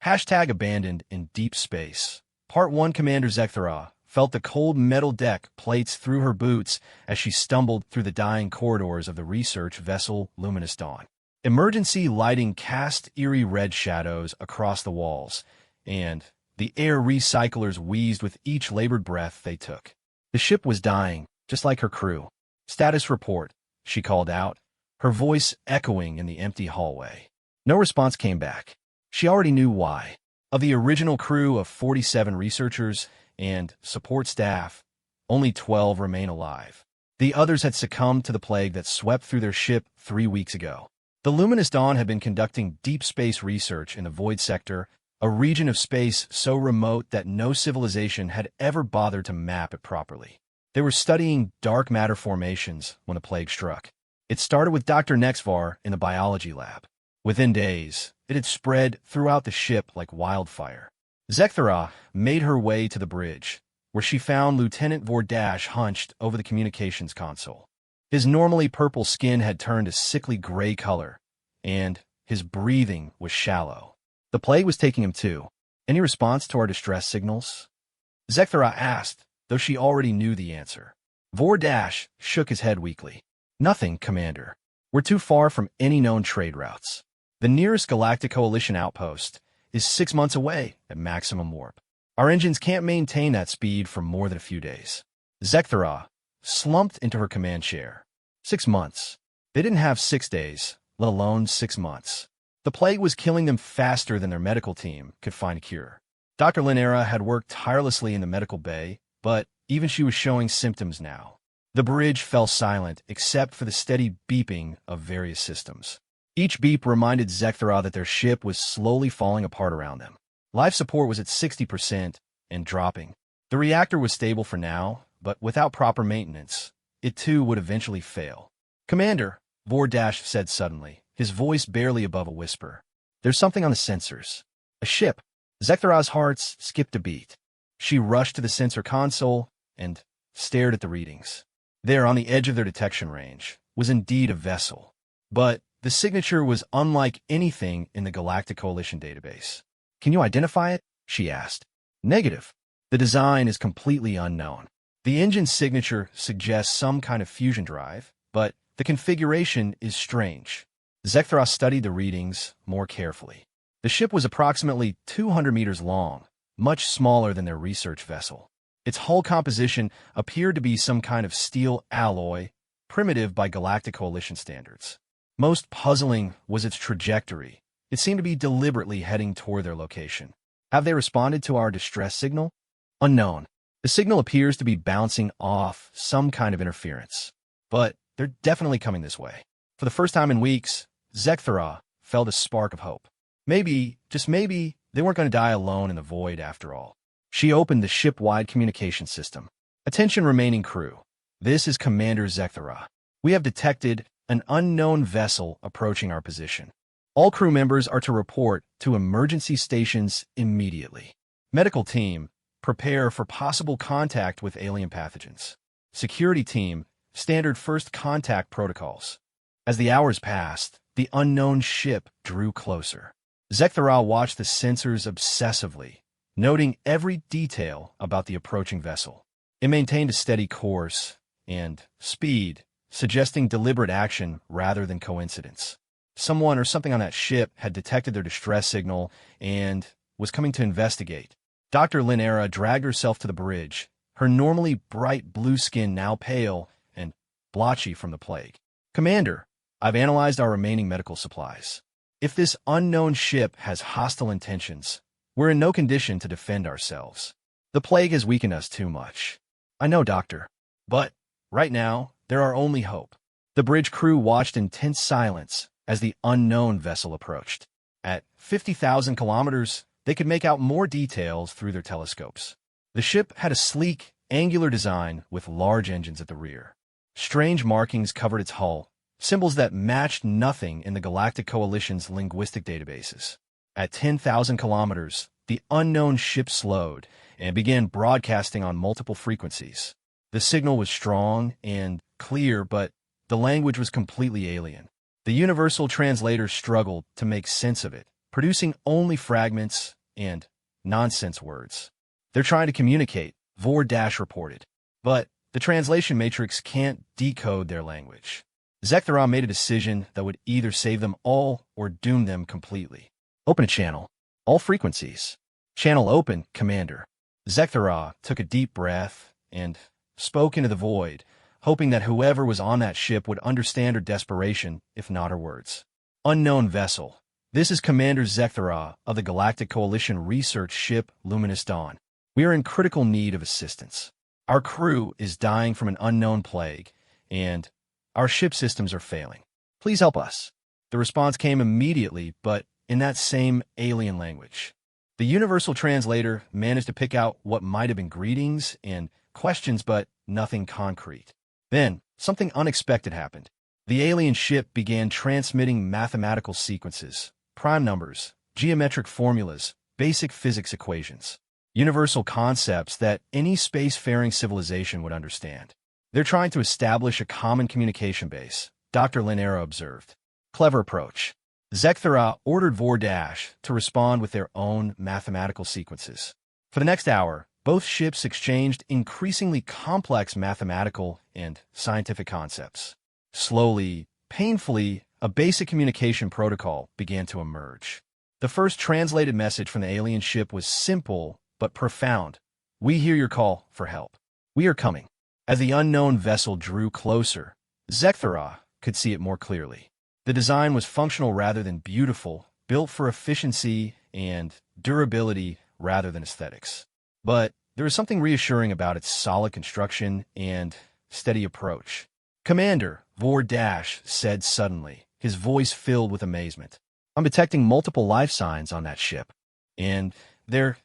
Hashtag abandoned in deep space. Part 1. Commander Zekthara felt the cold metal deck plates through her boots as she stumbled through the dying corridors of the research vessel Luminous Dawn. Emergency lighting cast eerie red shadows across the walls, and the air recyclers wheezed with each labored breath they took. The ship was dying, just like her crew. "Status report," she called out, her voice echoing in the empty hallway. No response came back. She already knew why. Of the original crew of 47 researchers and support staff, only 12 remain alive. The others had succumbed to the plague that swept through their ship 3 weeks ago. The Luminous Dawn had been conducting deep space research in the Void Sector, a region of space so remote that no civilization had ever bothered to map it properly. They were studying dark matter formations when the plague struck. It started with Dr. Nexvar in the biology lab. Within days, it had spread throughout the ship like wildfire. Zekthara made her way to the bridge, where she found Lieutenant Vordash hunched over the communications console. His normally purple skin had turned a sickly gray color, and his breathing was shallow. The plague was taking him too. "Any response to our distress signals?" Zekthara asked, though she already knew the answer. Vordash shook his head weakly. "Nothing, Commander. We're too far from any known trade routes. The nearest Galactic Coalition outpost is 6 months away at maximum warp. Our engines can't maintain that speed for more than a few days." Zekthara slumped into her command chair. 6 months. They didn't have 6 days, let alone 6 months. The plague was killing them faster than their medical team could find a cure. Dr. Linera had worked tirelessly in the medical bay, but even she was showing symptoms now. The bridge fell silent except for the steady beeping of various systems. Each beep reminded Zekthara that their ship was slowly falling apart around them. Life support was at 60% and dropping. The reactor was stable for now, but without proper maintenance, it too would eventually fail. "Commander," Vordash said suddenly, his voice barely above a whisper. "There's something on the sensors." "A ship." Zekthara's heart skipped a beat. She rushed to the sensor console and stared at the readings. There, on the edge of their detection range, was indeed a vessel. But the signature was unlike anything in the Galactic Coalition database. "Can you identify it?" she asked. "Negative. The design is completely unknown. The engine's signature suggests some kind of fusion drive, but the configuration is strange." Zekthara studied the readings more carefully. The ship was approximately 200 meters long, much smaller than their research vessel. Its hull composition appeared to be some kind of steel alloy, primitive by Galactic Coalition standards. Most puzzling was its trajectory. It seemed to be deliberately heading toward their location. "Have they responded to our distress signal?" "Unknown. The signal appears to be bouncing off some kind of interference. But they're definitely coming this way." For the first time in weeks, Zekthara felt a spark of hope. Maybe, just maybe, they weren't going to die alone in the void after all. She opened the ship-wide communication system. "Attention remaining crew. This is Commander Zekthara. We have detected an unknown vessel approaching our position. All crew members are to report to emergency stations immediately. Medical team, prepare for possible contact with alien pathogens. Security team, standard first contact protocols." As the hours passed, the unknown ship drew closer. Zekthara watched the sensors obsessively, noting every detail about the approaching vessel. It maintained a steady course and speed, suggesting deliberate action rather than coincidence. Someone or something on that ship had detected their distress signal and was coming to investigate. Dr. Linera dragged herself to the bridge, her normally bright blue skin now pale and blotchy from the plague. "Commander, I've analyzed our remaining medical supplies. If this unknown ship has hostile intentions, we're in no condition to defend ourselves. The plague has weakened us too much." "I know, Doctor. But right now, there are only hope." The bridge crew watched in tense silence as the unknown vessel approached. At 50,000 kilometers, they could make out more details through their telescopes. The ship had a sleek, angular design with large engines at the rear. Strange markings covered its hull, symbols that matched nothing in the Galactic Coalition's linguistic databases. At 10,000 kilometers, the unknown ship slowed and began broadcasting on multiple frequencies. The signal was strong and clear, but the language was completely alien. The universal translator struggled to make sense of it, producing only fragments and nonsense words. They're trying to communicate, Vor-Dash reported. But the translation matrix can't decode their language. Zekthara made a decision that would either save them all or doom them completely. Open a channel. All frequencies. Channel open, Commander. Zekthara took a deep breath and spoke into the void, hoping that whoever was on that ship would understand her desperation, if not her words. Unknown vessel. This is Commander Zekthara of the Galactic Coalition research ship Luminous Dawn. We are in critical need of assistance. Our crew is dying from an unknown plague, and our ship systems are failing. Please help us. The response came immediately, but in that same alien language. The universal translator managed to pick out what might have been greetings and questions, but nothing concrete. Then, something unexpected happened. The alien ship began transmitting mathematical sequences, prime numbers, geometric formulas, basic physics equations, universal concepts that any spacefaring civilization would understand. They're trying to establish a common communication base, Dr. Linera observed. Clever approach. Zekthara ordered Vor-Dash to respond with their own mathematical sequences. For the next hour, both ships exchanged increasingly complex mathematical and scientific concepts. Slowly, painfully, a basic communication protocol began to emerge. The first translated message from the alien ship was simple but profound. We hear your call for help. We are coming. As the unknown vessel drew closer, Zekthara could see it more clearly. The design was functional rather than beautiful, built for efficiency and durability rather than aesthetics. But there was something reassuring about its solid construction and steady approach. Commander, Vor-Dash said suddenly, his voice filled with amazement. I'm detecting multiple life signs on that ship, and they're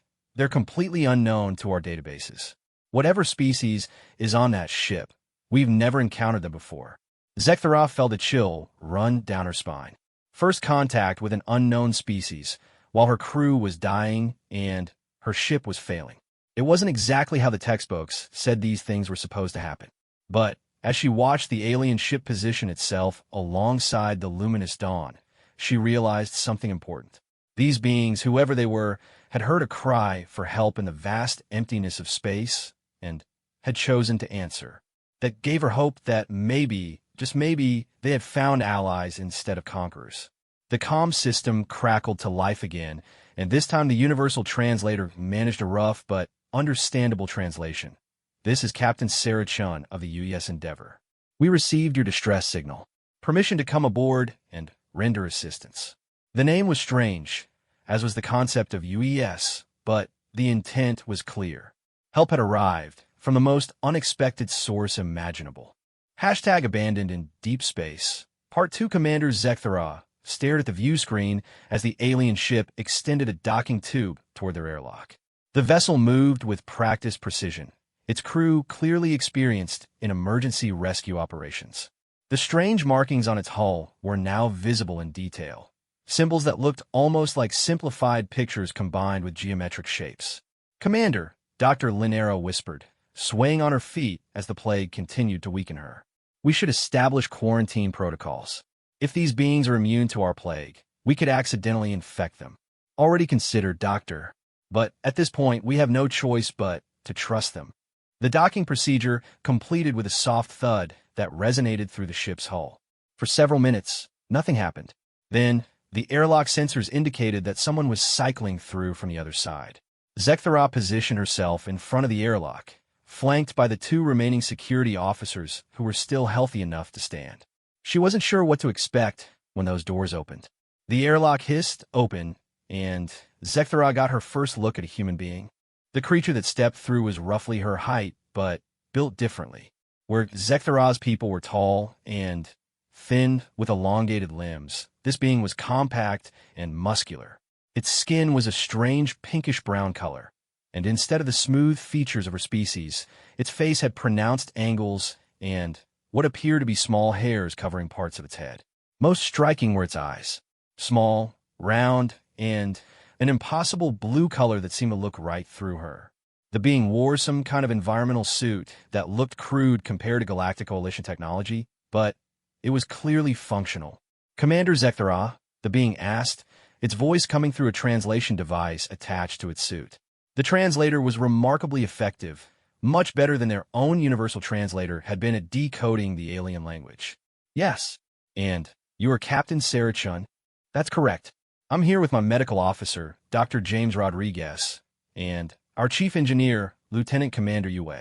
completely unknown to our databases. Whatever species is on that ship, we've never encountered them before. Zekthara felt a chill run down her spine. First contact with an unknown species, while her crew was dying and her ship was failing. It wasn't exactly how the textbooks said these things were supposed to happen. But as she watched the alien ship position itself alongside the Luminous Dawn, she realized something important. These beings, whoever they were, had heard a cry for help in the vast emptiness of space and had chosen to answer. That gave her hope that maybe, just maybe, they had found allies instead of conquerors. The comm system crackled to life again, and this time the universal translator managed a rough but understandable translation. This is Captain Sarah Chun of the UES Endeavor. We received your distress signal. Permission to come aboard and render assistance. The name was strange, as was the concept of UES, but the intent was clear. Help had arrived from the most unexpected source imaginable. Hashtag abandoned in deep space. Part 2 Commander Zekthara stared at the view screen as the alien ship extended a docking tube toward their airlock. The vessel moved with practiced precision, its crew clearly experienced in emergency rescue operations. The strange markings on its hull were now visible in detail, symbols that looked almost like simplified pictures combined with geometric shapes. Commander, Dr. Linera whispered, swaying on her feet as the plague continued to weaken her. We should establish quarantine protocols. If these beings are immune to our plague, we could accidentally infect them. Already considered, Doctor. But at this point, we have no choice but to trust them. The docking procedure completed with a soft thud that resonated through the ship's hull. For several minutes, nothing happened. Then, the airlock sensors indicated that someone was cycling through from the other side. Zekthara positioned herself in front of the airlock, flanked by the 2 remaining security officers who were still healthy enough to stand. She wasn't sure what to expect when those doors opened. The airlock hissed open, and Zekthara got her first look at a human being. The creature that stepped through was roughly her height, but built differently. Where Zekthara's people were tall and thin with elongated limbs, this being was compact and muscular. Its skin was a strange pinkish-brown color, and instead of the smooth features of her species, its face had pronounced angles and what appeared to be small hairs covering parts of its head. Most striking were its eyes, small, round, and an impossible blue color that seemed to look right through her. The being wore some kind of environmental suit that looked crude compared to Galactic Coalition technology, but it was clearly functional. Commander Zekthara, the being asked, its voice coming through a translation device attached to its suit. The translator was remarkably effective, much better than their own universal translator had been at decoding the alien language. Yes. And you are Captain Sarah Chun? That's correct. I'm here with my medical officer, Dr. James Rodriguez, and our chief engineer, Lieutenant Commander Yue.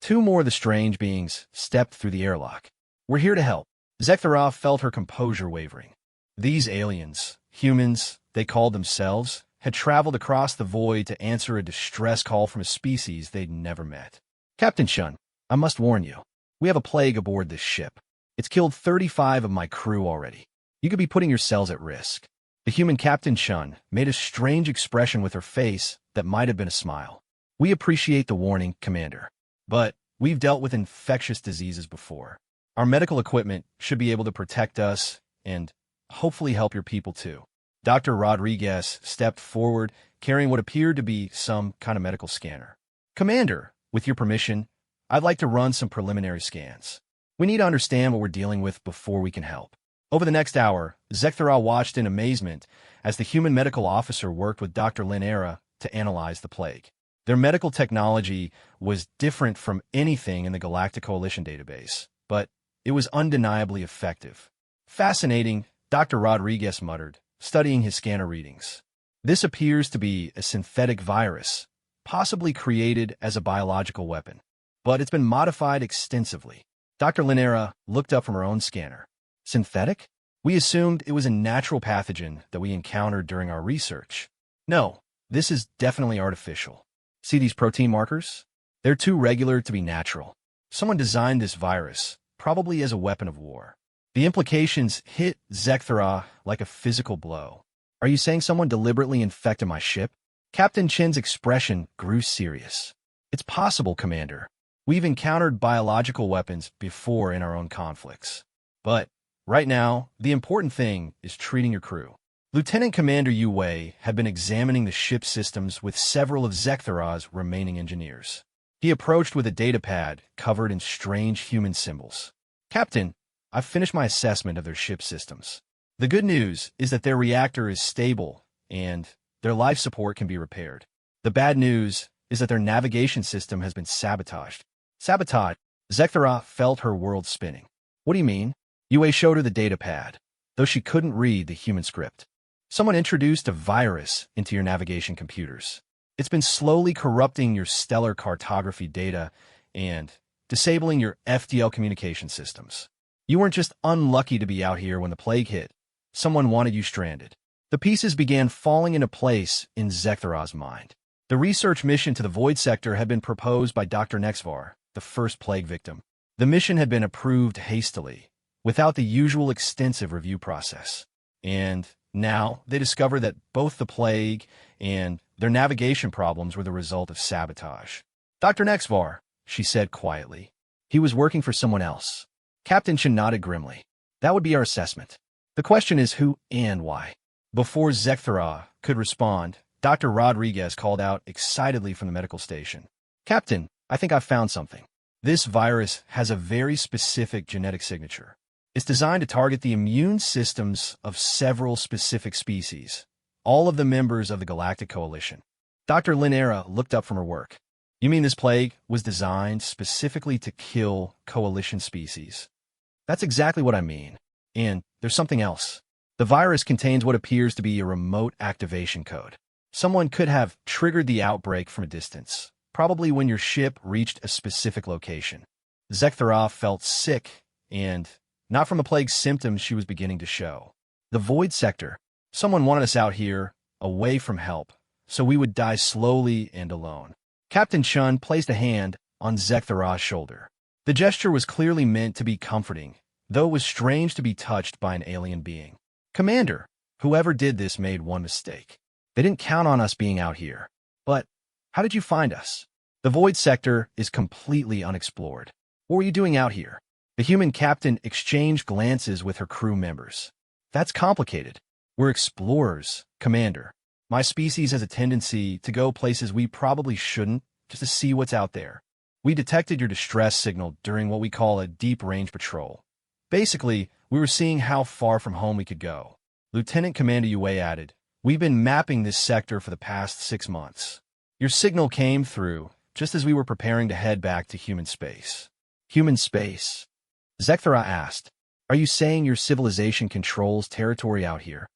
Two more of the strange beings stepped through the airlock. We're here to help. Zekthara felt her composure wavering. These aliens, humans, they called themselves, had traveled across the void to answer a distress call from a species they'd never met. Captain Chun, I must warn you, we have a plague aboard this ship. It's killed 35 of my crew already. You could be putting yourselves at risk. The human Captain Chun made a strange expression with her face that might have been a smile. We appreciate the warning, Commander. But we've dealt with infectious diseases before. Our medical equipment should be able to protect us and hopefully help your people too. Dr. Rodriguez stepped forward, carrying what appeared to be some kind of medical scanner. Commander, with your permission, I'd like to run some preliminary scans. We need to understand what we're dealing with before we can help. Over the next hour, Zekthara watched in amazement as the human medical officer worked with Dr. Linera to analyze the plague. Their medical technology was different from anything in the Galactic Coalition database, but it was undeniably effective. Fascinating, Dr. Rodriguez muttered, studying his scanner readings. This appears to be a synthetic virus, possibly created as a biological weapon, but it's been modified extensively. Dr. Linera looked up from her own scanner. Synthetic? We assumed it was a natural pathogen that we encountered during our research. No, this is definitely artificial. See these protein markers? They're too regular to be natural. Someone designed this virus, probably as a weapon of war. The implications hit Zekthara like a physical blow. Are you saying someone deliberately infected my ship? Captain Chin's expression grew serious. It's possible, Commander. We've encountered biological weapons before in our own conflicts. But right now, the important thing is treating your crew. Lieutenant Commander Yue had been examining the ship systems with several of Zekthara's remaining engineers. He approached with a datapad covered in strange human symbols. Captain, I've finished my assessment of their ship systems. The good news is that their reactor is stable and their life support can be repaired. The bad news is that their navigation system has been sabotaged. Sabotage? Zekthara felt her world spinning. What do you mean? Yue showed her the datapad, though she couldn't read the human script. Someone introduced a virus into your navigation computers. It's been slowly corrupting your stellar cartography data and disabling your FDL communication systems. You weren't just unlucky to be out here when the plague hit. Someone wanted you stranded. The pieces began falling into place in Zekthara's mind. The research mission to the Void Sector had been proposed by Dr. Nexvar, the first plague victim. The mission had been approved hastily, without the usual extensive review process. And now they discover that both the plague and their navigation problems were the result of sabotage. Dr. Nexvar, she said quietly. He was working for someone else. Captain Chen nodded grimly. That would be our assessment. The question is who and why. Before Zekthara could respond, Dr. Rodriguez called out excitedly from the medical station. Captain, I think I've found something. This virus has a very specific genetic signature. It's designed to target the immune systems of several specific species, all of the members of the Galactic Coalition. Dr. Linera looked up from her work. You mean this plague was designed specifically to kill Coalition species? That's exactly what I mean. And there's something else. The virus contains what appears to be a remote activation code. Someone could have triggered the outbreak from a distance, probably when your ship reached a specific location. Zekthara felt sick, and not from the plague's symptoms she was beginning to show. The Void Sector. Someone wanted us out here, away from help, so we would die slowly and alone. Captain Chun placed a hand on Zekthara's shoulder. The gesture was clearly meant to be comforting, though it was strange to be touched by an alien being. Commander, whoever did this made one mistake. They didn't count on us being out here. But how did you find us? The Void Sector is completely unexplored. What were you doing out here? The human captain exchanged glances with her crew members. That's complicated. We're explorers, Commander. My species has a tendency to go places we probably shouldn't, just to see what's out there. We detected your distress signal during what we call a deep-range patrol. Basically, we were seeing how far from home we could go. Lieutenant Commander Yue added, We've been mapping this sector for the past 6 months. Your signal came through just as we were preparing to head back to human space. Human space? Zekthara asked. Are you saying your civilization controls territory out here?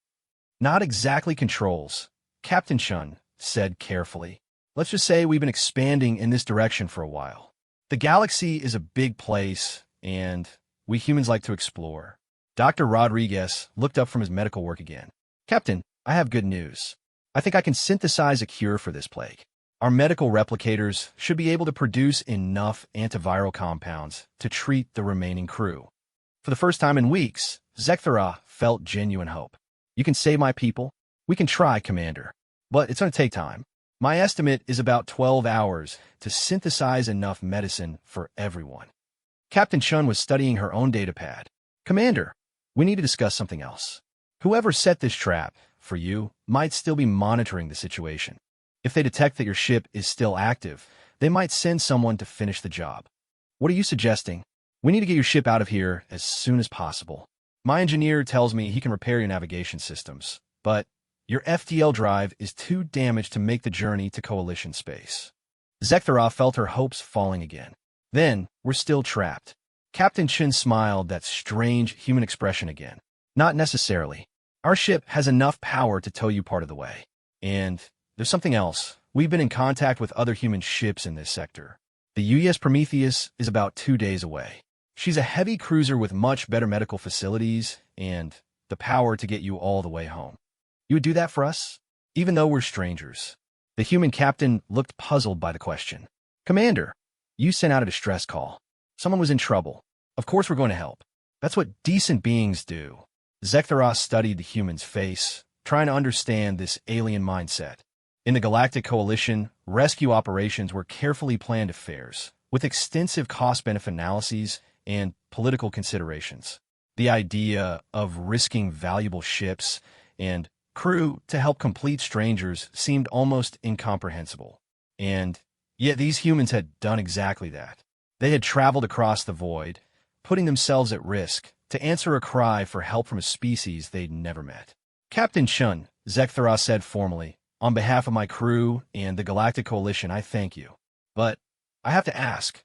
Not exactly controls, Captain Chun said carefully. Let's just say we've been expanding in this direction for a while. The galaxy is a big place, and we humans like to explore. Dr. Rodriguez looked up from his medical work again. Captain, I have good news. I think I can synthesize a cure for this plague. Our medical replicators should be able to produce enough antiviral compounds to treat the remaining crew. For the first time in weeks, Zekthara felt genuine hope. You can save my people? We can try, Commander. But it's going to take time. My estimate is about 12 hours to synthesize enough medicine for everyone. Captain Chun was studying her own datapad. Commander, we need to discuss something else. Whoever set this trap for you might still be monitoring the situation. If they detect that your ship is still active, they might send someone to finish the job. What are you suggesting? We need to get your ship out of here as soon as possible. My engineer tells me he can repair your navigation systems, but your FTL drive is too damaged to make the journey to Coalition space. Zekthara felt her hopes falling again. Then, we're still trapped. Captain Chin smiled that strange human expression again. Not necessarily. Our ship has enough power to tow you part of the way. And there's something else. We've been in contact with other human ships in this sector. The UES Prometheus is about 2 days away. She's a heavy cruiser with much better medical facilities and the power to get you all the way home. You would do that for us? Even though we're strangers. The human captain looked puzzled by the question. Commander, you sent out a distress call. Someone was in trouble. Of course we're going to help. That's what decent beings do. Zekthara studied the human's face, trying to understand this alien mindset. In the Galactic Coalition, rescue operations were carefully planned affairs, with extensive cost-benefit analyses and political considerations. The idea of risking valuable ships and crew to help complete strangers seemed almost incomprehensible. And yet these humans had done exactly that. They had traveled across the void, putting themselves at risk to answer a cry for help from a species they'd never met. Captain Chun, Zekthara said formally, on behalf of my crew and the Galactic Coalition, I thank you. But I have to ask,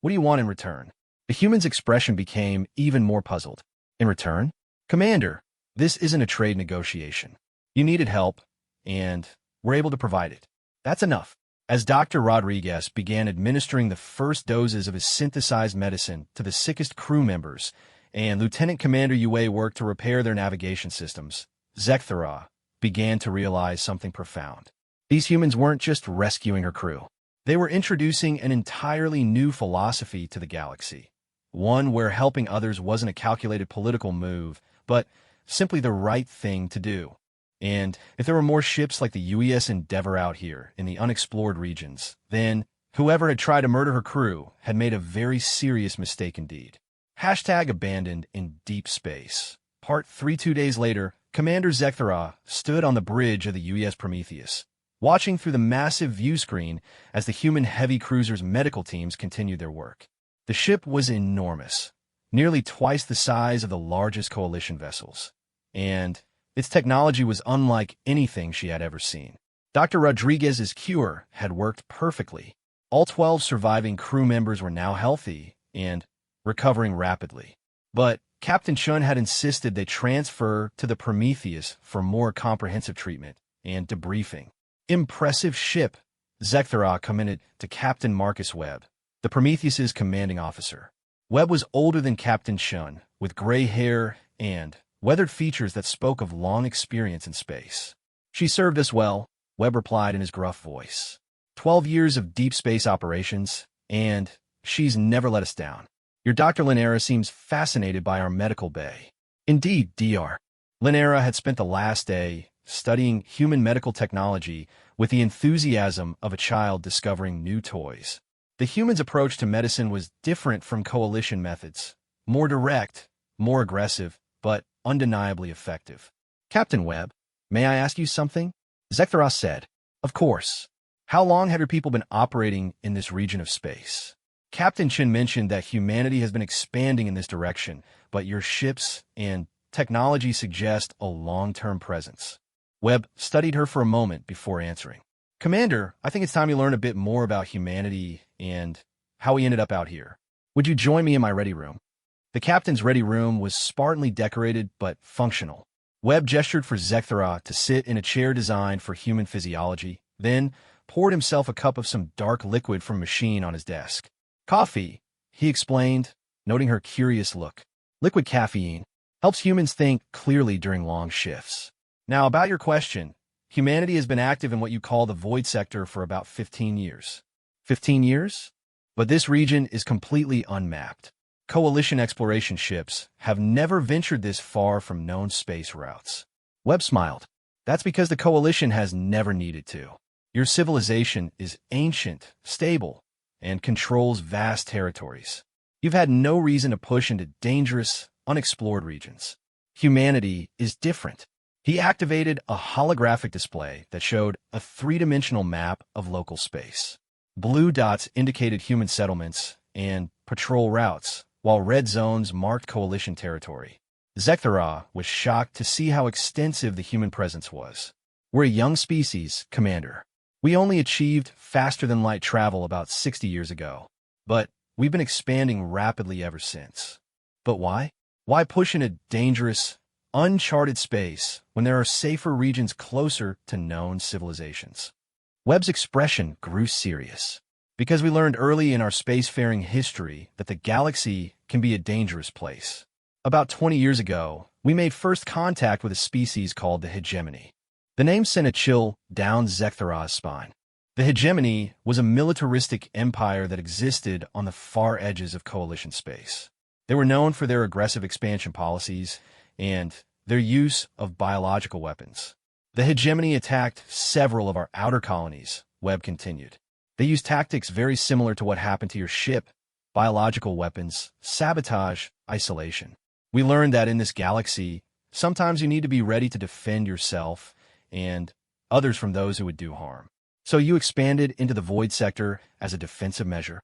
what do you want in return? The human's expression became even more puzzled. In return? Commander, this isn't a trade negotiation. You needed help, and we're able to provide it. That's enough. As Dr. Rodriguez began administering the first doses of his synthesized medicine to the sickest crew members, and Lieutenant Commander Yue worked to repair their navigation systems, Zekthara began to realize something profound. These humans weren't just rescuing her crew. They were introducing an entirely new philosophy to the galaxy. One where helping others wasn't a calculated political move, but simply the right thing to do. And if there were more ships like the UES Endeavor out here in the unexplored regions, then whoever had tried to murder her crew had made a very serious mistake indeed. #abandoned in deep space. Part 3. 2 days later, Commander Zekthara stood on the bridge of the UES Prometheus, watching through the massive view screen as the human heavy cruiser's medical teams continued their work. The ship was enormous, nearly twice the size of the largest Coalition vessels, and its technology was unlike anything she had ever seen. Dr. Rodriguez's cure had worked perfectly. All 12 surviving crew members were now healthy and recovering rapidly. But Captain Chun had insisted they transfer to the Prometheus for more comprehensive treatment and debriefing. Impressive ship, Zekthara commented to Captain Marcus Webb, the Prometheus's commanding officer. Webb was older than Captain Chun, with gray hair and weathered features that spoke of long experience in space. She served us well, Webb replied in his gruff voice. 12 years of deep space operations, and she's never let us down. Your Dr. Linera seems fascinated by our medical bay. Indeed, Dr. Linera had spent the last day studying human medical technology with the enthusiasm of a child discovering new toys. The human's approach to medicine was different from Coalition methods, more direct, more aggressive, but undeniably effective. Captain Webb, may I ask you something? Zekthara said. Of course. How long have your people been operating in this region of space? Captain Chin mentioned that humanity has been expanding in this direction, but your ships and technology suggest a long-term presence. Webb studied her for a moment before answering. Commander, I think it's time you learn a bit more about humanity and how we ended up out here. Would you join me in my ready room? The captain's ready room was spartanly decorated but functional. Webb gestured for Zekthara to sit in a chair designed for human physiology, then poured himself a cup of some dark liquid from a machine on his desk. Coffee, he explained, noting her curious look. Liquid caffeine helps humans think clearly during long shifts. Now, about your question, humanity has been active in what you call the void sector for about 15 years. 15 years? But this region is completely unmapped. Coalition exploration ships have never ventured this far from known space routes. Webb smiled. That's because the Coalition has never needed to. Your civilization is ancient, stable, and controls vast territories. You've had no reason to push into dangerous, unexplored regions. Humanity is different. He activated a holographic display that showed a three-dimensional map of local space. Blue dots indicated human settlements and patrol routes, while red zones marked Coalition territory. Zekthara was shocked to see how extensive the human presence was. We're a young species, Commander. We only achieved faster-than-light travel about 60 years ago, but we've been expanding rapidly ever since. But why? Why push into dangerous, uncharted space when there are safer regions closer to known civilizations? Webb's expression grew serious. Because we learned early in our spacefaring history that the galaxy can be a dangerous place. About 20 years ago, we made first contact with a species called the hegemony. The name sent a chill down Zekthara's spine. The hegemony was a militaristic empire that existed on the far edges of Coalition space. They were known for their aggressive expansion policies and their use of biological weapons. The hegemony attacked several of our outer colonies, Webb continued. They used tactics very similar to what happened to your ship: biological weapons, sabotage, isolation. We learned that in this galaxy, sometimes you need to be ready to defend yourself and others from those who would do harm. So you expanded into the void sector as a defensive measure?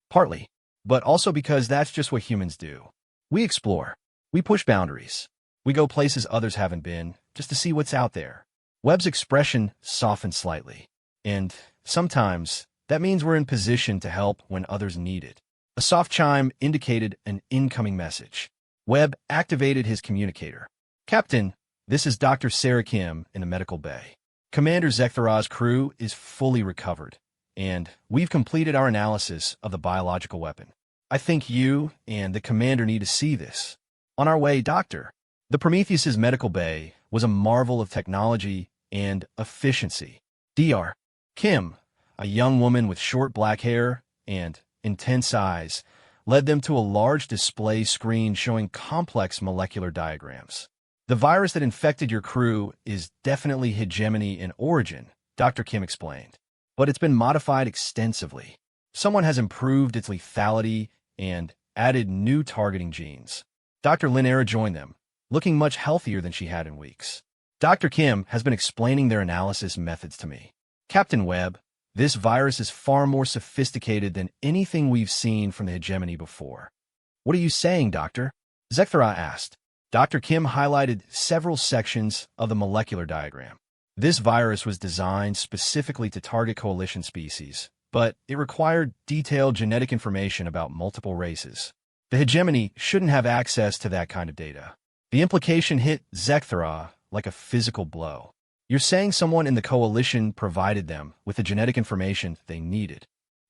Partly, but also because that's just what humans do. We explore. We push boundaries. We go places others haven't been, just to see what's out there. Webb's expression softened slightly. And sometimes, that means we're in position to help when others need it. A soft chime indicated an incoming message. Webb activated his communicator. Captain, this is Dr. Sarah Kim in the medical bay. Commander Zekthara's crew is fully recovered, and we've completed our analysis of the biological weapon. I think you and the commander need to see this. On our way, Doctor. The Prometheus's medical bay was a marvel of technology and efficiency. Dr. Kim, a young woman with short black hair and intense eyes, led them to a large display screen showing complex molecular diagrams. The virus that infected your crew is definitely hegemony in origin, Dr. Kim explained, but it's been modified extensively. Someone has improved its lethality and added new targeting genes. Dr. Linera joined them, looking much healthier than she had in weeks. Dr. Kim has been explaining their analysis methods to me. Captain Webb, this virus is far more sophisticated than anything we've seen from the hegemony before. What are you saying, Doctor? Zekthara asked. Dr. Kim highlighted several sections of the molecular diagram. This virus was designed specifically to target Coalition species, but it required detailed genetic information about multiple races. The hegemony shouldn't have access to that kind of data. The implication hit Zekthara like a physical blow. You're saying someone in the Coalition provided them with the genetic information they needed.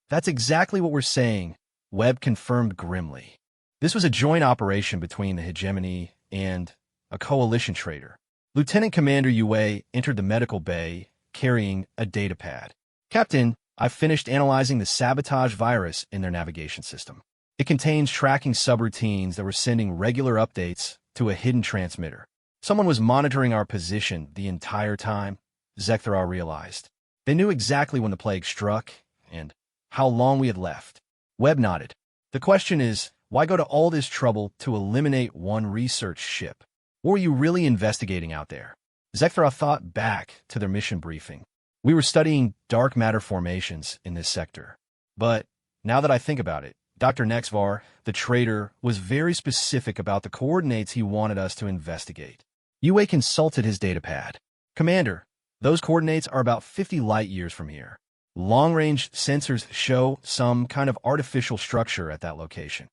That's exactly what we're saying, Webb confirmed grimly. This was a joint operation between the hegemony and a Coalition trader. Lieutenant Commander Yue entered the medical bay carrying a datapad. Captain, I've finished analyzing the sabotage virus in their navigation system. It contains tracking subroutines that were sending regular updates to a hidden transmitter. Someone was monitoring our position the entire time, Zekthara realized. They knew exactly when the plague struck and how long we had left. Webb nodded. The question is, why go to all this trouble to eliminate one research ship? What were you really investigating out there? Zekthara thought back to their mission briefing. We were studying dark matter formations in this sector. But now that I think about it, Dr. Nexvar, the trader, was very specific about the coordinates he wanted us to investigate. Yue consulted his datapad. Commander, those coordinates are about 50 light-years from here. Long-range sensors show some kind of artificial structure at that location.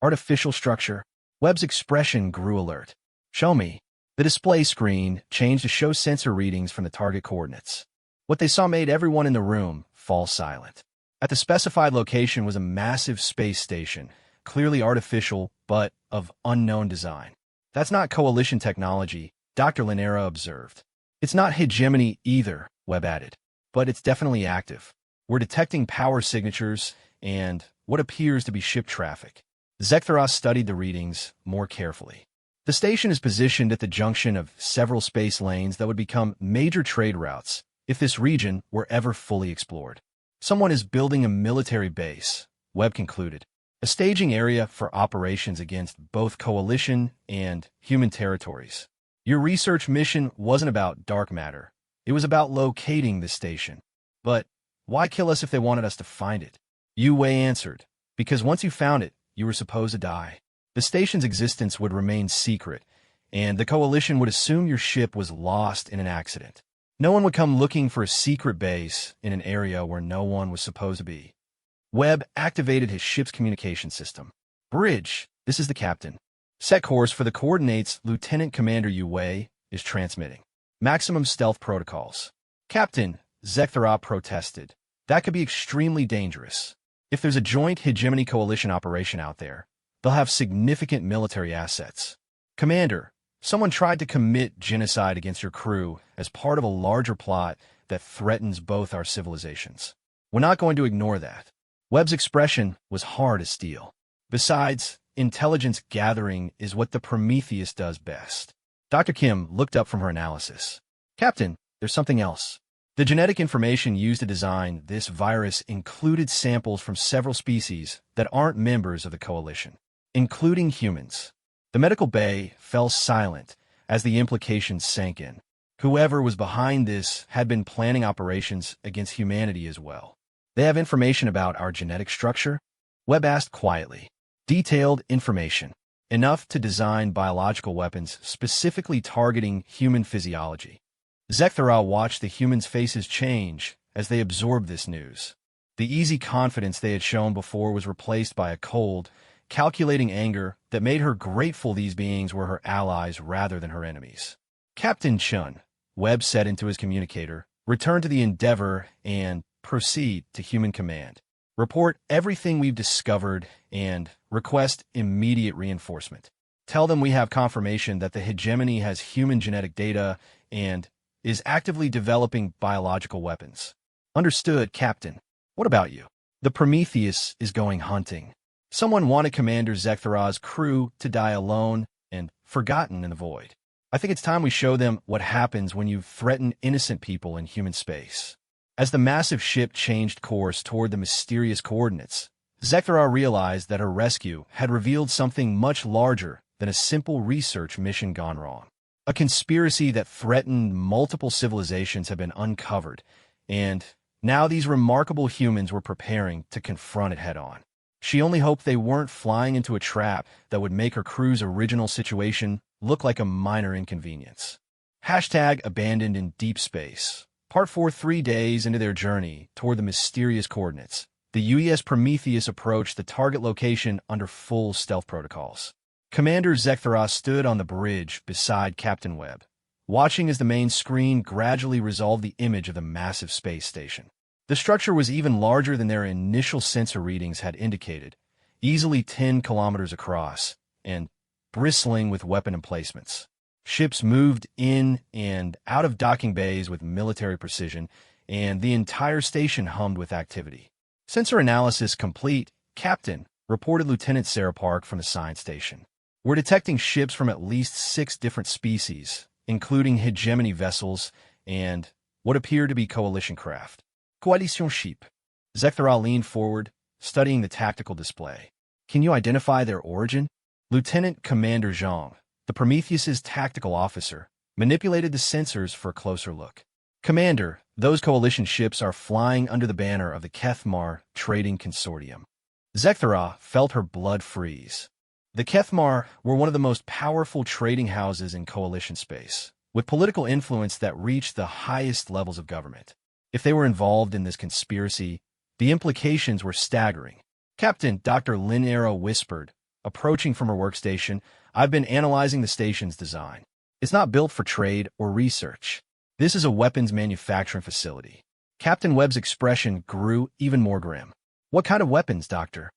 Artificial structure? Webb's expression grew alert. Show me. The display screen changed to show sensor readings from the target coordinates. What they saw made everyone in the room fall silent. At the specified location was a massive space station, clearly artificial, but of unknown design. That's not coalition technology, Dr. Linera observed. It's not hegemony either, Webb added, but it's definitely active. We're detecting power signatures and what appears to be ship traffic. Zektheros studied the readings more carefully. The station is positioned at the junction of several space lanes that would become major trade routes if this region were ever fully explored. Someone is building a military base, Webb concluded, a staging area for operations against both coalition and human territories. Your research mission wasn't about dark matter. It was about locating the station. But why kill us if they wanted us to find it? Yue Wei answered, because once you found it, you were supposed to die. The station's existence would remain secret, and the coalition would assume your ship was lost in an accident. No one would come looking for a secret base in an area where no one was supposed to be. Webb activated his ship's communication system. Bridge, this is the captain. Set course for the coordinates Lieutenant Commander Yue Wei is transmitting. Maximum stealth protocols. Captain, Zektheros protested. That could be extremely dangerous. If there's a joint hegemony coalition operation out there, they'll have significant military assets. Commander, someone tried to commit genocide against your crew as part of a larger plot that threatens both our civilizations. We're not going to ignore that. Webb's expression was hard as steel. Besides, intelligence gathering is what the Prometheus does best. Dr. Kim looked up from her analysis. Captain, there's something else. The genetic information used to design this virus included samples from several species that aren't members of the coalition, including humans. The medical bay fell silent as the implications sank in. Whoever was behind this had been planning operations against humanity as well. They have information about our genetic structure? Webb asked quietly. Detailed information. Enough to design biological weapons specifically targeting human physiology. Zektheros watched the humans' faces change as they absorbed this news. The easy confidence they had shown before was replaced by a cold, calculating anger that made her grateful these beings were her allies rather than her enemies. Captain Chun, Webb said into his communicator, return to the Endeavor and proceed to human command. Report everything we've discovered and request immediate reinforcement. Tell them we have confirmation that the hegemony has human genetic data and is actively developing biological weapons. Understood, Captain. What about you? The Prometheus is going hunting. Someone wanted Commander Zektheros' crew to die alone and forgotten in the void. I think it's time we show them what happens when you threaten innocent people in human space. As the massive ship changed course toward the mysterious coordinates, Zektheros realized that her rescue had revealed something much larger than a simple research mission gone wrong. A conspiracy that threatened multiple civilizations had been uncovered, and now these remarkable humans were preparing to confront it head-on. She only hoped they weren't flying into a trap that would make her crew's original situation look like a minor inconvenience. #abandoned in deep space. Part 4. 3 days into their journey toward the mysterious coordinates, the UES Prometheus approached the target location under full stealth protocols. Commander Zektheros stood on the bridge beside Captain Webb, watching as the main screen gradually resolved the image of the massive space station. The structure was even larger than their initial sensor readings had indicated, easily 10 kilometers across, and bristling with weapon emplacements. Ships moved in and out of docking bays with military precision, and the entire station hummed with activity. Sensor analysis complete, Captain, reported Lieutenant Sarah Park from the science station. We're detecting ships from at least 6 different species, including hegemony vessels and what appear to be coalition craft. Coalition ship. Zektheros leaned forward, studying the tactical display. Can you identify their origin? Lieutenant Commander Zhang, the Prometheus's tactical officer, manipulated the sensors for a closer look. Commander, those coalition ships are flying under the banner of the Kethmar Trading Consortium. Zektheros felt her blood freeze. The Kethmar were one of the most powerful trading houses in coalition space, with political influence that reached the highest levels of government. If they were involved in this conspiracy, the implications were staggering. Captain Dr. Linera whispered, approaching from her workstation. I've been analyzing the station's design. It's not built for trade or research. This is a weapons manufacturing facility. Captain Webb's expression grew even more grim. What kind of weapons, Doctor?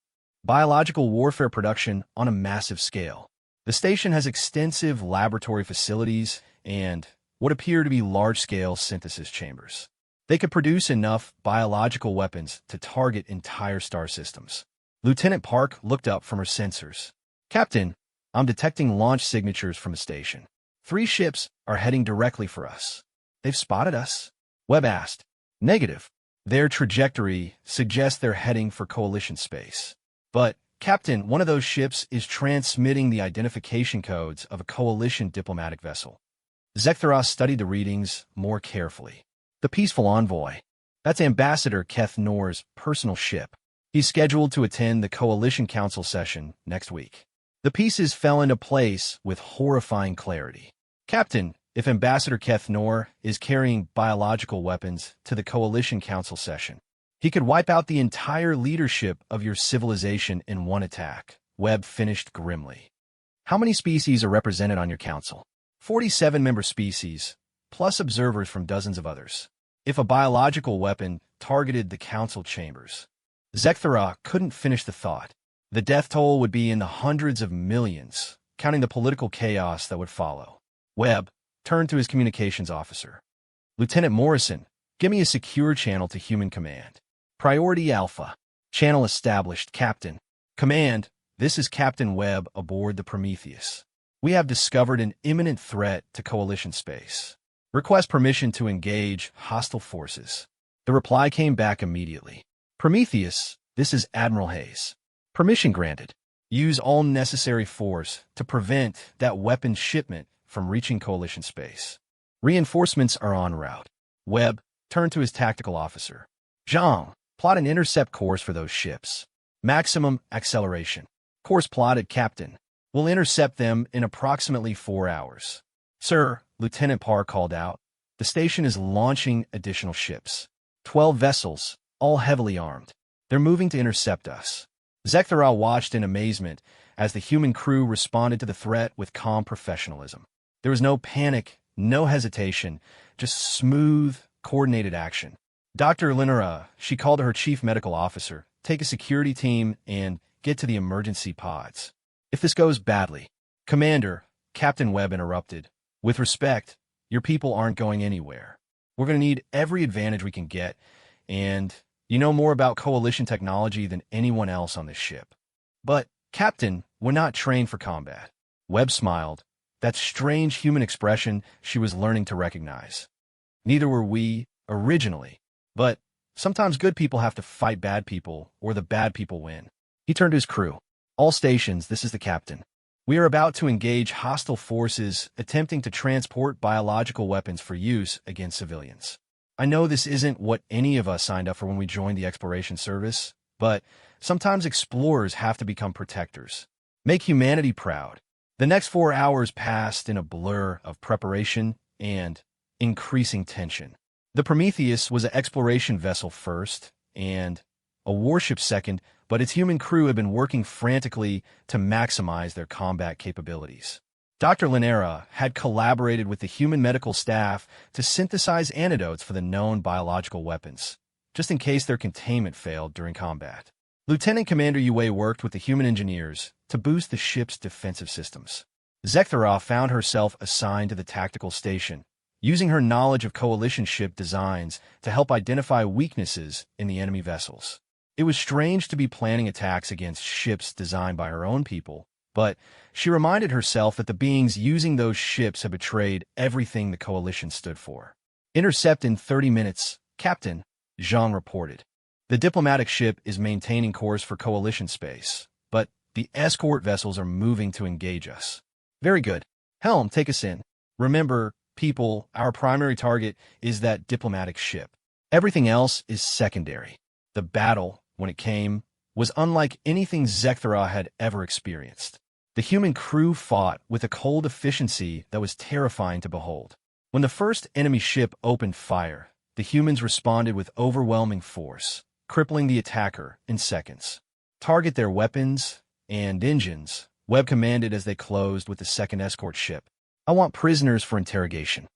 Biological warfare production on a massive scale. The station has extensive laboratory facilities and what appear to be large-scale synthesis chambers. They could produce enough biological weapons to target entire star systems. Lieutenant Park looked up from her sensors. Captain, I'm detecting launch signatures from the station. 3 ships are heading directly for us. They've spotted us? Webb asked. Negative. Their trajectory suggests they're heading for Coalition space. But, Captain, one of those ships is transmitting the identification codes of a Coalition diplomatic vessel. Zektheros studied the readings more carefully. The Peaceful Envoy. That's Ambassador Keth Nor's personal ship. He's scheduled to attend the Coalition Council session next week. The pieces fell into place with horrifying clarity. Captain, if Ambassador Keth Nor is carrying biological weapons to the Coalition Council session, he could wipe out the entire leadership of your civilization in one attack, Webb finished grimly. How many species are represented on your council? 47 member species, plus observers from dozens of others. If a biological weapon targeted the council chambers, Zekthera couldn't finish the thought. The death toll would be in the hundreds of millions, counting the political chaos that would follow. Webb turned to his communications officer. Lieutenant Morrison, give me a secure channel to Human Command. Priority Alpha. Channel established, Captain. Command, this is Captain Webb aboard the Prometheus. We have discovered an imminent threat to Coalition space. Request permission to engage hostile forces. The reply came back immediately. Prometheus, this is Admiral Hayes. Permission granted. Use all necessary force to prevent that weapons shipment from reaching Coalition space. Reinforcements are en route. Webb turned to his tactical officer. Zhang, plot an intercept course for those ships. Maximum acceleration. Course plotted, Captain. We'll intercept them in approximately 4 hours. Sir, Lieutenant Parr called out. The station is launching additional ships. 12 vessels, all heavily armed. They're moving to intercept us. Zekthera watched in amazement as the human crew responded to the threat with calm professionalism. There was no panic, no hesitation, just smooth, coordinated action. Dr. Linera, she called to her chief medical officer, take a security team and get to the emergency pods. If this goes badly, Commander, Captain Webb interrupted. With respect, your people aren't going anywhere. We're going to need every advantage we can get, and you know more about Coalition technology than anyone else on this ship. But, Captain, we're not trained for combat. Webb smiled, that strange human expression she was learning to recognize. Neither were we, originally. But sometimes good people have to fight bad people, or the bad people win. He turned to his crew. All stations, this is the captain. We are about to engage hostile forces attempting to transport biological weapons for use against civilians. I know this isn't what any of us signed up for when we joined the exploration service, but sometimes explorers have to become protectors. Make humanity proud. The next 4 hours passed in a blur of preparation and increasing tension. The Prometheus was an exploration vessel first and a warship second, but its human crew had been working frantically to maximize their combat capabilities. Dr. Linera had collaborated with the human medical staff to synthesize antidotes for the known biological weapons, just in case their containment failed during combat. Lieutenant Commander Yue worked with the human engineers to boost the ship's defensive systems. Zekthera found herself assigned to the tactical station, using her knowledge of Coalition ship designs to help identify weaknesses in the enemy vessels. It was strange to be planning attacks against ships designed by her own people, but she reminded herself that the beings using those ships had betrayed everything the Coalition stood for. Intercept in 30 minutes, Captain, Zhang reported. The diplomatic ship is maintaining course for Coalition space, but the escort vessels are moving to engage us. Very good. Helm, take us in. Remember, people, our primary target is that diplomatic ship. Everything else is secondary. The battle, when it came, was unlike anything Zekthera had ever experienced. The human crew fought with a cold efficiency that was terrifying to behold. When the first enemy ship opened fire, the humans responded with overwhelming force, crippling the attacker in seconds. Target their weapons and engines, Webb commanded as they closed with the second escort ship. I want prisoners for interrogation.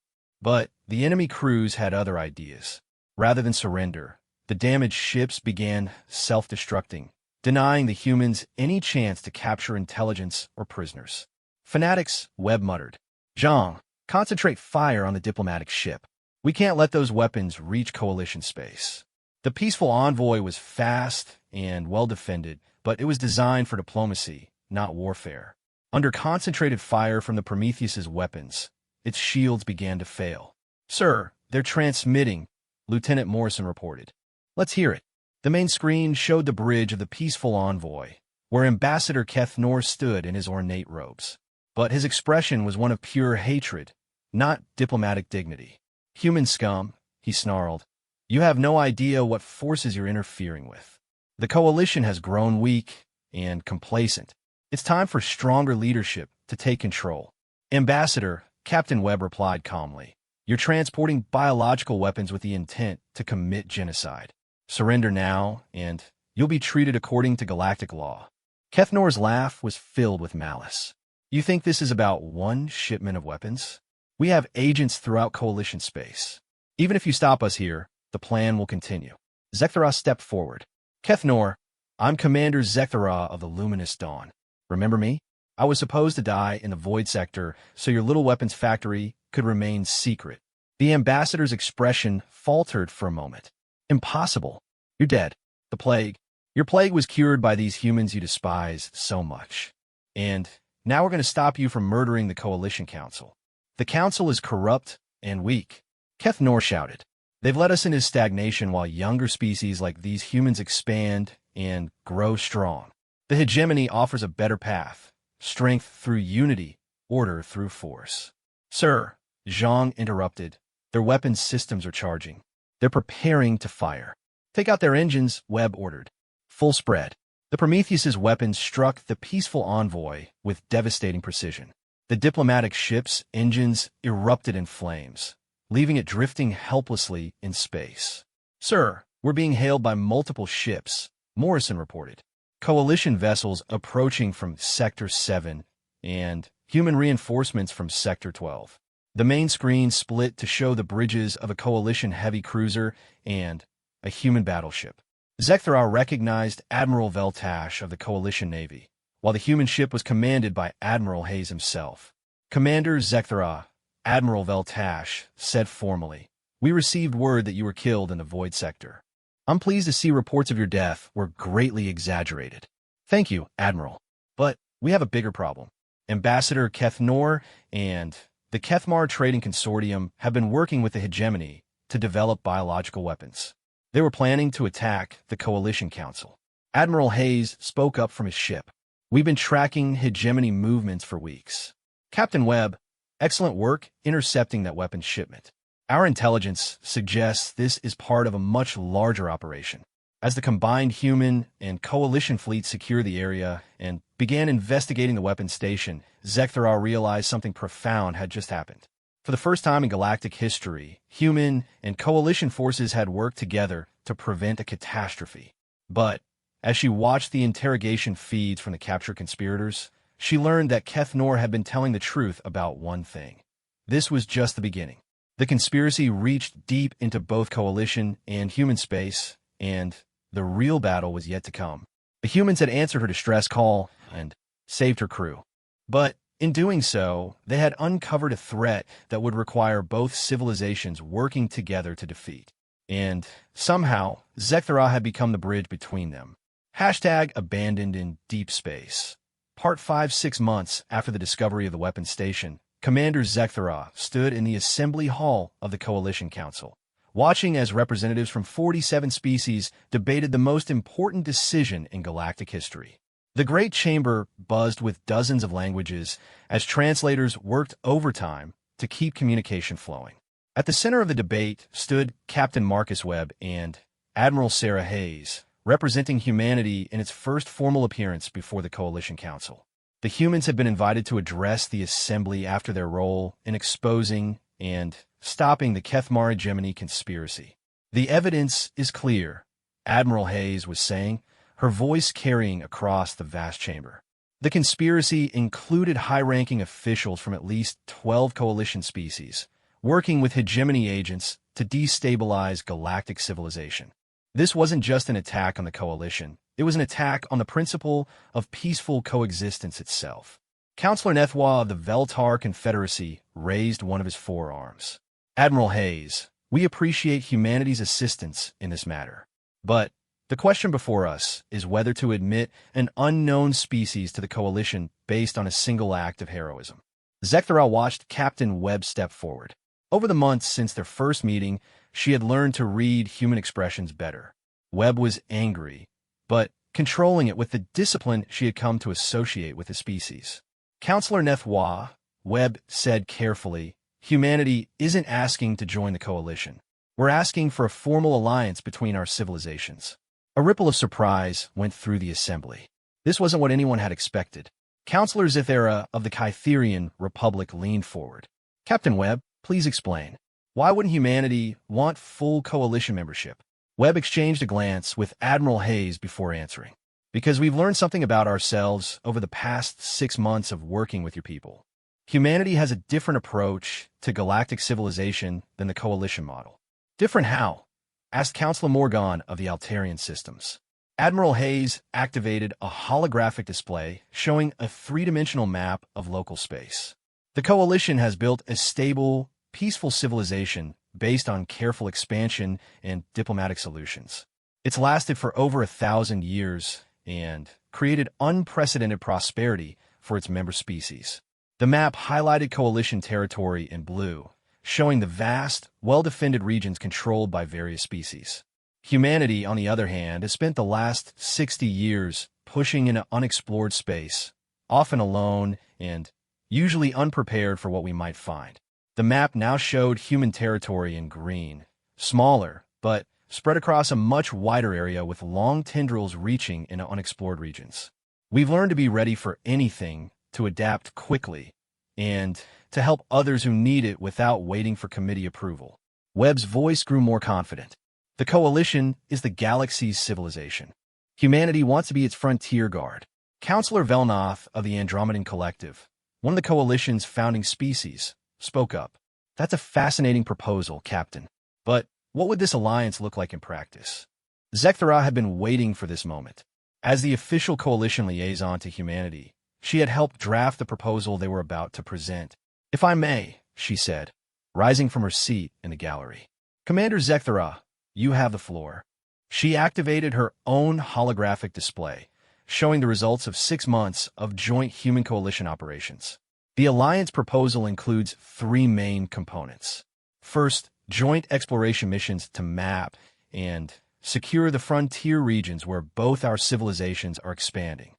But the enemy crews had other ideas. Rather than surrender, the damaged ships began self-destructing, denying the humans any chance to capture intelligence or prisoners. Fanatics, Webb muttered. Jean, concentrate fire on the diplomatic ship. We can't let those weapons reach Coalition space. The peaceful envoy was fast and well-defended, but it was designed for diplomacy, not warfare. Under concentrated fire from the Prometheus's weapons, its shields began to fail. Sir, they're transmitting, Lieutenant Morrison reported. Let's hear it. The main screen showed the bridge of the peaceful envoy, where Ambassador Kethnor stood in his ornate robes. But his expression was one of pure hatred, not diplomatic dignity. Human scum, he snarled. You have no idea what forces you're interfering with. The coalition has grown weak and complacent. It's time for stronger leadership to take control. Ambassador, Captain Webb replied calmly. You're transporting biological weapons with the intent to commit genocide. Surrender now, and you'll be treated according to galactic law. Kethnor's laugh was filled with malice. You think this is about one shipment of weapons? We have agents throughout Coalition space. Even if you stop us here, the plan will continue. Zekthara stepped forward. Kethnor, I'm Commander Zekthara of the Luminous Dawn. Remember me? I was supposed to die in the Void Sector so your little weapons factory could remain secret. The ambassador's expression faltered for a moment. Impossible. You're dead. The plague. Your plague was cured by these humans you despise so much. And now we're going to stop you from murdering the Coalition Council. The Council is corrupt and weak. Kethnor shouted. They've led us into stagnation while younger species like these humans expand and grow strong. The hegemony offers a better path. Strength through unity, order through force. Sir, Zhang interrupted. Their weapons systems are charging. They're preparing to fire. Take out their engines, Webb ordered. Full spread. The Prometheus's weapons struck the peaceful envoy with devastating precision. The diplomatic ship's engines erupted in flames, leaving it drifting helplessly in space. Sir, we're being hailed by multiple ships, Morrison reported. Coalition vessels approaching from Sector 7 and human reinforcements from Sector 12. The main screen split to show the bridges of a Coalition heavy cruiser and a human battleship. Zekthara recognized Admiral Veltash of the Coalition Navy, while the human ship was commanded by Admiral Hayes himself. Commander Zekthara, Admiral Veltash, said formally, we received word that you were killed in the Void Sector. I'm pleased to see reports of your death were greatly exaggerated. Thank you, Admiral. But we have a bigger problem. Ambassador Kethnor and the Kethmar Trading Consortium have been working with the hegemony to develop biological weapons. They were planning to attack the Coalition Council. Admiral Hayes spoke up from his ship. We've been tracking hegemony movements for weeks. Captain Webb, excellent work intercepting that weapons shipment. Our intelligence suggests this is part of a much larger operation. As the combined human and Coalition fleets secure the area and began investigating the weapons station, Zekthara realized something profound had just happened. For the first time in galactic history, human and Coalition forces had worked together to prevent a catastrophe. But as she watched the interrogation feeds from the captured conspirators, she learned that Kethnor had been telling the truth about one thing. This was just the beginning. The conspiracy reached deep into both Coalition and human space, and the real battle was yet to come. The humans had answered her distress call and saved her crew. But in doing so, they had uncovered a threat that would require both civilizations working together to defeat. And somehow, Zekthara had become the bridge between them. Hashtag abandoned in deep space. Part 5 6 months after the discovery of the weapons station, Commander Zekthara stood in the assembly hall of the Coalition Council, watching as representatives from 47 species debated the most important decision in galactic history. The Great Chamber buzzed with dozens of languages as translators worked overtime to keep communication flowing. At the center of the debate stood Captain Marcus Webb and Admiral Sarah Hayes, representing humanity in its first formal appearance before the Coalition Council. The humans had been invited to address the assembly after their role in exposing and stopping the Kethmar hegemony conspiracy. The evidence is clear, Admiral Hayes was saying, her voice carrying across the vast chamber. The conspiracy included high-ranking officials from at least 12 coalition species, working with hegemony agents to destabilize galactic civilization. This wasn't just an attack on the coalition, it was an attack on the principle of peaceful coexistence itself. Councillor Nethwa of the Veltar Confederacy raised one of his forearms. Admiral Hayes, we appreciate humanity's assistance in this matter. But the question before us is whether to admit an unknown species to the coalition based on a single act of heroism. Zekthara watched Captain Webb step forward. Over the months since their first meeting, she had learned to read human expressions better. Webb was angry, but controlling it with the discipline she had come to associate with the species. Councillor Nethwa, Webb said carefully, humanity isn't asking to join the coalition. We're asking for a formal alliance between our civilizations. A ripple of surprise went through the assembly. This wasn't what anyone had expected. Councillor Zithera of the Kytherian Republic leaned forward. Captain Webb, please explain. Why wouldn't humanity want full coalition membership? Webb exchanged a glance with Admiral Hayes before answering. Because we've learned something about ourselves over the past 6 months of working with your people. Humanity has a different approach to galactic civilization than the coalition model. Different how? Asked Councillor Morgan of the Altarian systems. Admiral Hayes activated a holographic display showing a three-dimensional map of local space. The coalition has built a stable, peaceful civilization based on careful expansion and diplomatic solutions. It's lasted for over 1,000 years and created unprecedented prosperity for its member species. The map highlighted coalition territory in blue, showing the vast, well-defended regions controlled by various species. Humanity, on the other hand, has spent the last 60 years pushing into unexplored space, often alone and usually unprepared for what we might find. The map now showed human territory in green, smaller, but spread across a much wider area with long tendrils reaching into unexplored regions. We've learned to be ready for anything, to adapt quickly, and to help others who need it without waiting for committee approval. Webb's voice grew more confident. The coalition is the galaxy's civilization. Humanity wants to be its frontier guard. Councillor Velnoth of the Andromedan Collective, one of the coalition's founding species, spoke up. That's a fascinating proposal, Captain. But what would this alliance look like in practice? Zekthara had been waiting for this moment. As the official coalition liaison to humanity, she had helped draft the proposal they were about to present. If I may, she said, rising from her seat in the gallery. Commander Zekthara, you have the floor. She activated her own holographic display, showing the results of 6 months of joint human coalition operations. The alliance proposal includes 3 main components. First, joint exploration missions to map and secure the frontier regions where both our civilizations are expanding.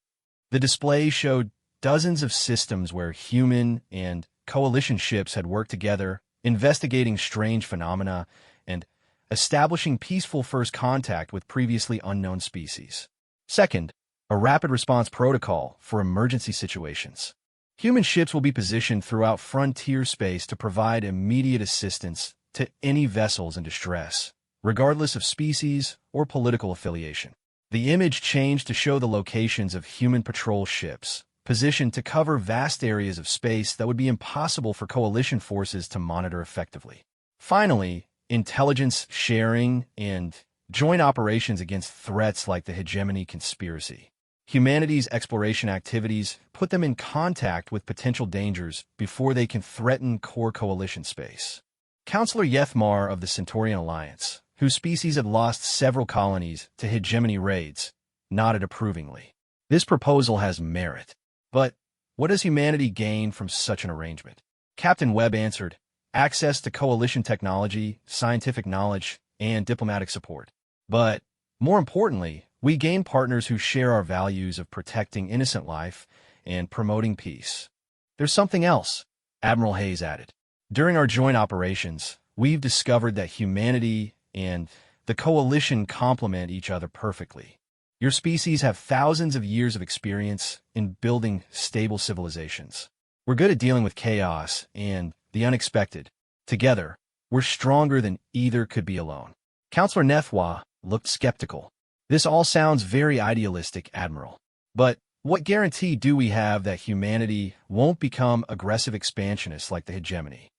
The display showed dozens of systems where human and coalition ships had worked together, investigating strange phenomena and establishing peaceful first contact with previously unknown species. Second, a rapid response protocol for emergency situations. Human ships will be positioned throughout frontier space to provide immediate assistance to any vessels in distress, regardless of species or political affiliation. The image changed to show the locations of human patrol ships, positioned to cover vast areas of space that would be impossible for coalition forces to monitor effectively. Finally, intelligence sharing and joint operations against threats like the hegemony conspiracy. Humanity's exploration activities put them in contact with potential dangers before they can threaten core coalition space. Councillor Yethmar of the Centaurian Alliance, whose species had lost several colonies to hegemony raids, nodded approvingly. This proposal has merit. But what does humanity gain from such an arrangement? Captain Webb answered, access to coalition technology, scientific knowledge, and diplomatic support. But more importantly, we gain partners who share our values of protecting innocent life and promoting peace. There's something else, Admiral Hayes added. During our joint operations, we've discovered that humanity and the coalition complement each other perfectly. Your species have thousands of years of experience in building stable civilizations. We're good at dealing with chaos and the unexpected. Together, we're stronger than either could be alone. Counselor Nethwa looked skeptical. This all sounds very idealistic, Admiral. But what guarantee do we have that humanity won't become aggressive expansionists like the hegemony?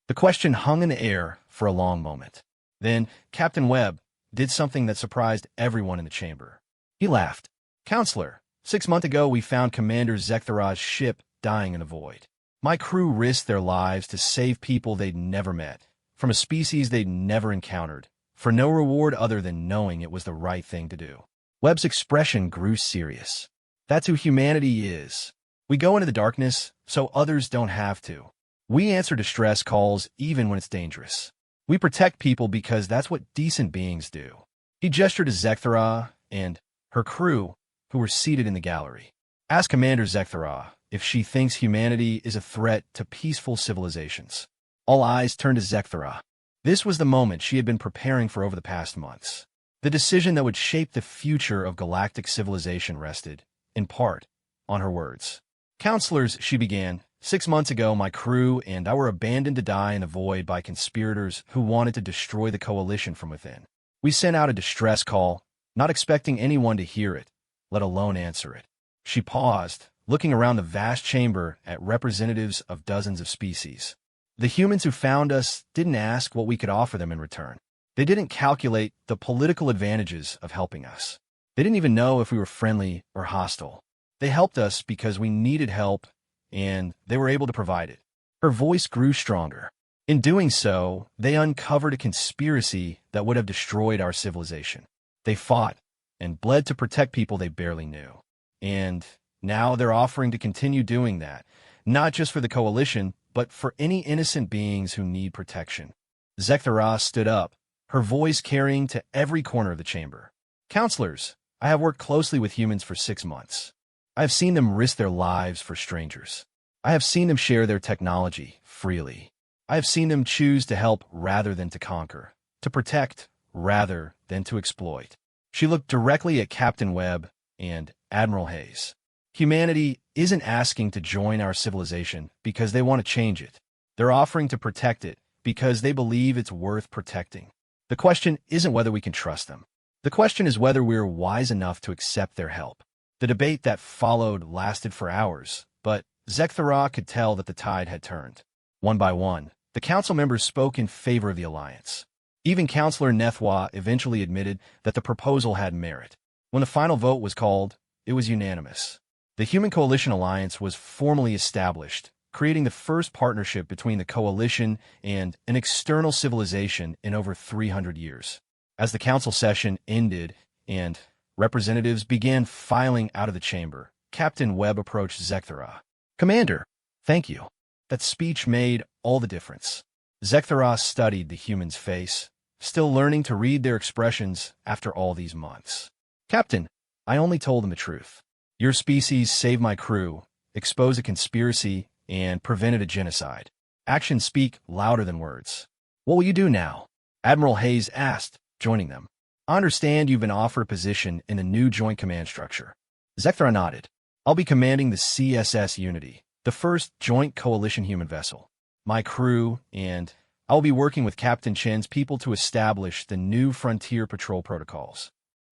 The question hung in the air for a long moment. Then Captain Webb did something that surprised everyone in the chamber. He laughed. Counselor, 6 months ago we found Commander Zekthara's ship dying in the void. My crew risked their lives to save people they'd never met, from a species they'd never encountered, for no reward other than knowing it was the right thing to do. Webb's expression grew serious. That's who humanity is. We go into the darkness so others don't have to. We answer distress calls even when it's dangerous. We protect people because that's what decent beings do. He gestured to Zekthara and her crew, who were seated in the gallery. Ask Commander Zekthara if she thinks humanity is a threat to peaceful civilizations. All eyes turned to Zekthara. This was the moment she had been preparing for over the past months. The decision that would shape the future of galactic civilization rested, in part, on her words. Counselors, she began, 6 months ago my crew and I were abandoned to die in the void by conspirators who wanted to destroy the coalition from within. We sent out a distress call, not expecting anyone to hear it, let alone answer it. She paused, looking around the vast chamber at representatives of dozens of species. The humans who found us didn't ask what we could offer them in return. They didn't calculate the political advantages of helping us. They didn't even know if we were friendly or hostile. They helped us because we needed help, and they were able to provide it. Her voice grew stronger. In doing so, they uncovered a conspiracy that would have destroyed our civilization. They fought and bled to protect people they barely knew. And now they're offering to continue doing that, not just for the coalition, but for any innocent beings who need protection. Zekthara stood up, her voice carrying to every corner of the chamber. Counselors, I have worked closely with humans for 6 months. I have seen them risk their lives for strangers. I have seen them share their technology freely. I have seen them choose to help rather than to conquer, to protect rather than to exploit. She looked directly at Captain Webb and Admiral Hayes. Humanity isn't asking to join our civilization because they want to change it. They're offering to protect it because they believe it's worth protecting. The question isn't whether we can trust them. The question is whether we're wise enough to accept their help. The debate that followed lasted for hours, but Zekthara could tell that the tide had turned. One by one, the council members spoke in favor of the alliance. Even Counselor Nethwa eventually admitted that the proposal had merit. When the final vote was called, it was unanimous. The Human Coalition Alliance was formally established, creating the first partnership between the coalition and an external civilization in over 300 years. As the council session ended and representatives began filing out of the chamber, Captain Webb approached Zekthara. Commander, thank you. That speech made all the difference. Zekthara studied the human's face, still learning to read their expressions after all these months. Captain, I only told them the truth. Your species saved my crew, exposed a conspiracy, and prevented a genocide. Actions speak louder than words. What will you do now? Admiral Hayes asked, joining them. I understand you've been offered a position in the new Joint Command structure. Zekthara nodded. I'll be commanding the CSS Unity, the first Joint Coalition human vessel. My crew and I will be working with Captain Chen's people to establish the new frontier patrol protocols.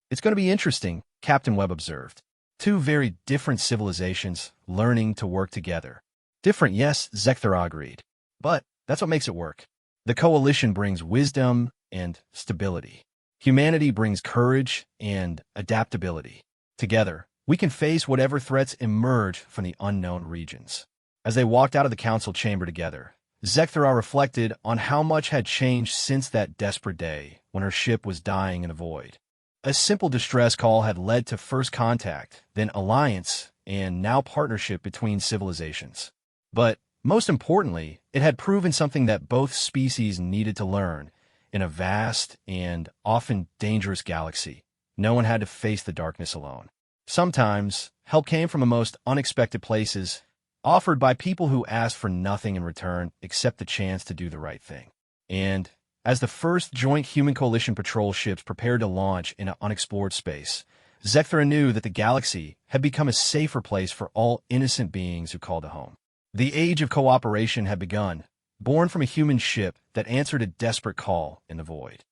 It's going to be interesting, Captain Webb observed. 2 very different civilizations learning to work together. Different, yes, Zekthara agreed. But that's what makes it work. The coalition brings wisdom and stability. Humanity brings courage and adaptability. Together, we can face whatever threats emerge from the unknown regions. As they walked out of the council chamber together, Zekthara reflected on how much had changed since that desperate day when her ship was dying in a void. A simple distress call had led to first contact, then alliance, and now partnership between civilizations. But most importantly, it had proven something that both species needed to learn. In a vast and often dangerous galaxy, no one had to face the darkness alone. Sometimes, help came from the most unexpected places, offered by people who asked for nothing in return except the chance to do the right thing. And as the first joint Human Coalition patrol ships prepared to launch into unexplored space, Zekthara knew that the galaxy had become a safer place for all innocent beings who called it home. The age of cooperation had begun, born from a human ship that answered a desperate call in the void.